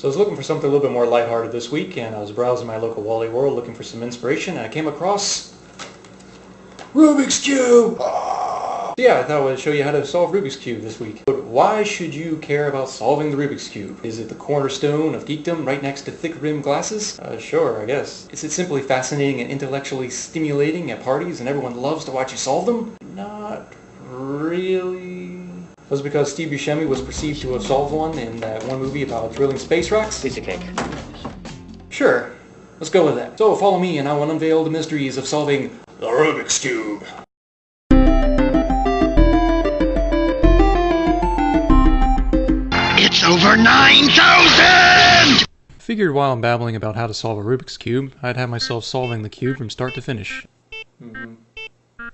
So I was looking for something a little bit more lighthearted this week, and I was browsing my local Wally World looking for some inspiration, and I came across Rubik's Cube! So yeah, I thought I would show you how to solve Rubik's Cube this week. But why should you care about solving the Rubik's Cube? Is it the cornerstone of geekdom right next to thick-rimmed glasses? Sure, I guess. Is it simply fascinating and intellectually stimulating at parties and everyone loves to watch you solve them? Not really. Was it because Steve Buscemi was perceived to have solved one in that one movie about drilling space rocks? Piece of cake. Sure, let's go with that. So follow me and I will unveil the mysteries of solving the Rubik's Cube. It's over 9,000! Figured while I'm babbling about how to solve a Rubik's Cube, I'd have myself solving the cube from start to finish. And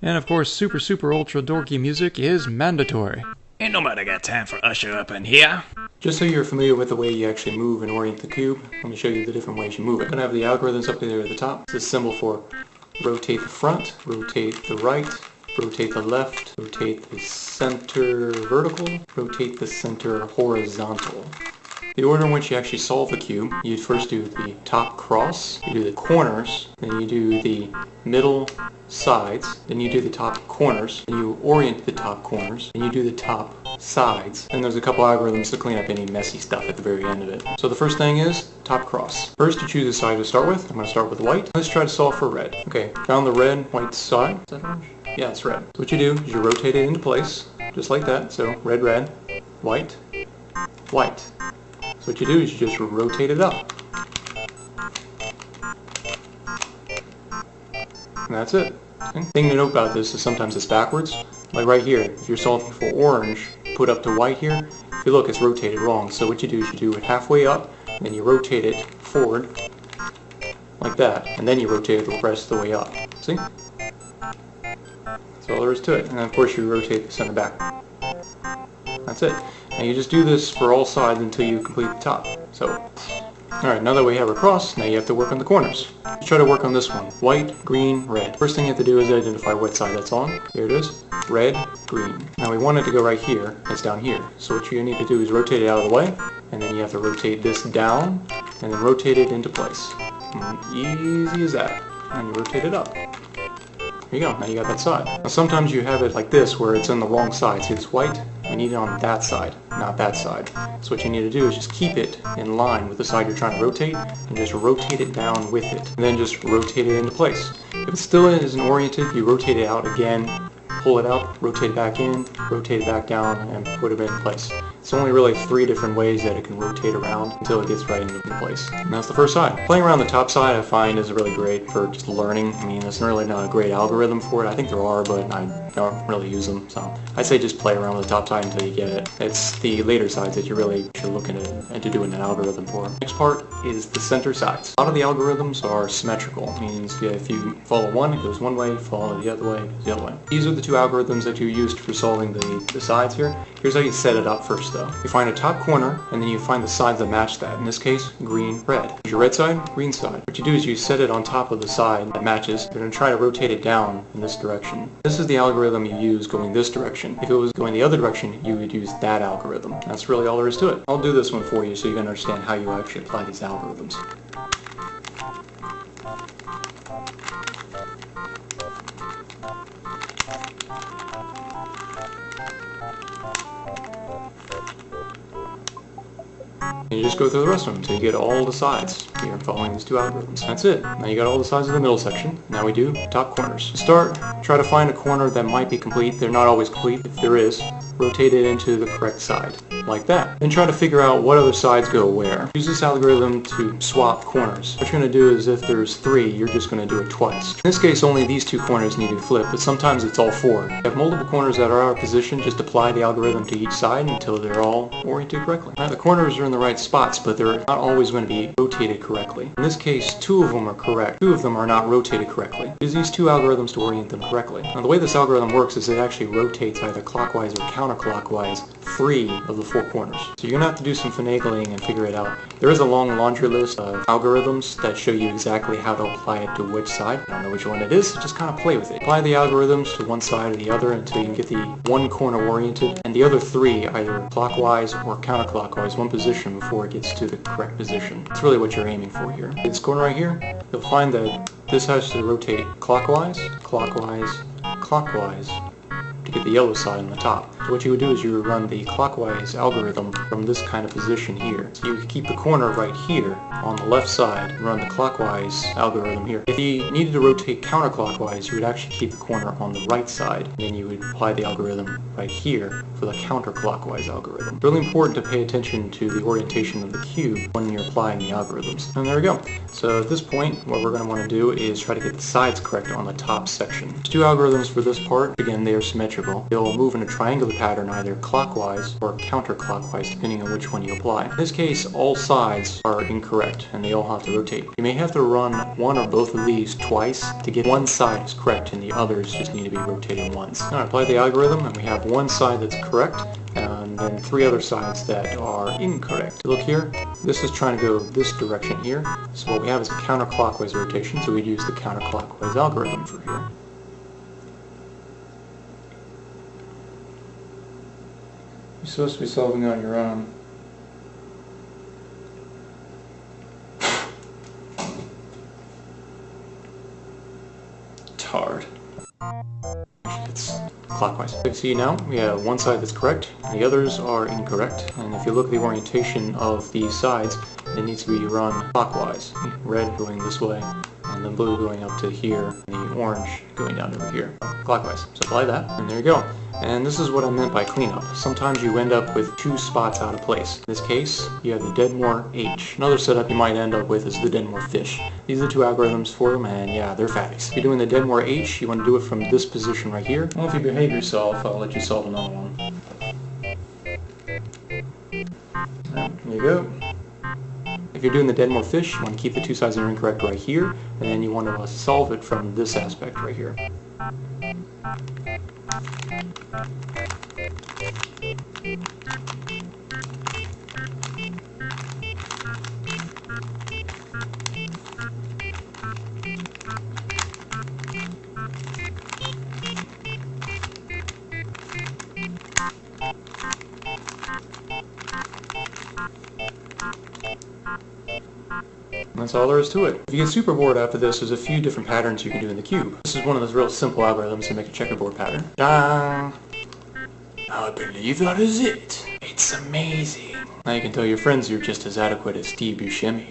of course, super ultra dorky music is mandatory. Ain't nobody got time for Usher up in here. Just so you're familiar with the way you actually move and orient the cube, let me show you the different ways you move it. I'm going to have the algorithms up there at the top. It's a symbol for rotate the front, rotate the right, rotate the left, rotate the center vertical, rotate the center horizontal. The order in which you actually solve the cube, you first do the top cross, you do the corners, then you do the middle sides, then you do the top corners, then you orient the top corners, then you do the top sides, and there's a couple algorithms to clean up any messy stuff at the very end of it. So the first thing is top cross. First you choose a side to start with. I'm going to start with white. Let's try to solve for red. Okay, found the red, white side. Is that orange? Yeah, it's red. So what you do is you rotate it into place, just like that. So red, red, white, white. So what you do is you just rotate it up. And that's it. The thing to note about this is sometimes it's backwards. Like right here, if you're solving for orange, put up to white here, if you look, it's rotated wrong. So what you do is you do it halfway up, and then you rotate it forward, like that, and then you rotate it the rest of the way up. See? That's all there is to it. And then of course you rotate the center back. That's it. And you just do this for all sides until you complete the top. So, alright, now that we have our cross, now you have to work on the corners. Let's try to work on this one. White, green, red. First thing you have to do is identify what side that's on. Here it is. Red, green. Now we want it to go right here. It's down here. So what you need to do is rotate it out of the way, and then you have to rotate this down, and then rotate it into place. Easy as that. And you rotate it up. There you go, now you got that side. Now sometimes you have it like this, where it's on the wrong side. See this white? You need it on that side, not that side. So what you need to do is just keep it in line with the side you're trying to rotate, and just rotate it down with it. And then just rotate it into place. If it still isn't oriented, you rotate it out again, pull it up, rotate it back in, rotate it back down, and put it in place. It's only really 3 different ways that it can rotate around until it gets right into place. And that's the first side. Playing around the top side I find is really great for just learning. I mean, there's really not a great algorithm for it. I think there are, but I don't really use them. So I'd say just play around with the top side until you get it. It's the later sides that you really should look into doing an algorithm for. Next part is the center sides. A lot of the algorithms are symmetrical. It means if you follow one, it goes one way, follow the other way, it goes the other way. These are the 2 algorithms that you used for solving the sides here. Here's how you set it up first though. You find a top corner, and then you find the sides that match that. In this case, green, red. Here's your red side, green side. What you do is you set it on top of the side that matches. You're going to try to rotate it down in this direction. This is the algorithm you use going this direction. If it was going the other direction, you would use that algorithm. That's really all there is to it. I'll do this one for you so you can understand how you actually apply these algorithms. And you just go through the rest of them until you get all the sides. You're following these 2 algorithms. That's it. Now you got all the sides of the middle section. Now we do top corners. To start, try to find a corner that might be complete. They're not always complete. If there is, rotate it into the correct side. Like that. Then try to figure out what other sides go where. Use this algorithm to swap corners. What you're going to do is if there's 3, you're just going to do it twice. In this case, only these 2 corners need to flip, but sometimes it's all 4. If you have multiple corners that are out of position, just apply the algorithm to each side until they're all oriented correctly. Now, the corners are in the right spots, but they're not always going to be rotated correctly. In this case, 2 of them are correct. 2 of them are not rotated correctly. Use these 2 algorithms to orient them correctly. Now, the way this algorithm works is it actually rotates either clockwise or counterclockwise counterclockwise 3 of the 4 corners. So you're going to have to do some finagling and figure it out. There is a long laundry list of algorithms that show you exactly how to apply it to which side. I don't know which one it is, so just kind of play with it. Apply the algorithms to one side or the other until you can get the one corner oriented, and the other 3 either clockwise or counterclockwise, one position before it gets to the correct position. That's really what you're aiming for here. This corner right here, you'll find that this has to rotate clockwise, clockwise, clockwise to get the yellow side on the top. So what you would do is you would run the clockwise algorithm from this kind of position here. So you would keep the corner right here on the left side and run the clockwise algorithm here. If you needed to rotate counterclockwise, you would actually keep the corner on the right side, and then you would apply the algorithm right here for the counterclockwise algorithm. It's really important to pay attention to the orientation of the cube when you're applying the algorithms. And there we go. So at this point, what we're going to want to do is try to get the sides correct on the top section. There's 2 algorithms for this part. Again, they are symmetrical. They'll move in a triangular pattern either clockwise or counterclockwise depending on which one you apply. In this case, all sides are incorrect and they all have to rotate. You may have to run one or both of these twice to get one side is correct and the others just need to be rotated once. Now apply the algorithm and we have one side that's correct and then 3 other sides that are incorrect. Look here, this is trying to go this direction here. So what we have is a counterclockwise rotation, so we'd use the counterclockwise algorithm for here. You're supposed to be solving on your own. It's hard. It's clockwise. You see now, we have one side that's correct, and the others are incorrect. And if you look at the orientation of these sides, it needs to be run clockwise. Red going this way, and then blue going up to here, and the orange going down over here. Clockwise. So apply that, and there you go. And this is what I meant by cleanup. Sometimes you end up with 2 spots out of place. In this case, you have the Deadmore H. Another setup you might end up with is the Deadmore Fish. These are the 2 algorithms for them, and yeah, they're fatties. If you're doing the Deadmore H, you want to do it from this position right here. Well, if you behave yourself, I'll let you solve another one. There you go. If you're doing the Deadmore Fish, you want to keep the 2 sides that are incorrect right here, and then you want to solve it from this aspect right here. That's all there is to it. If you get super bored after this, there's a few different patterns you can do in the cube. This is one of those real simple algorithms to make a checkerboard pattern. Ta-da! I believe that is it. It's amazing. Now you can tell your friends you're just as adequate as Steve Buscemi.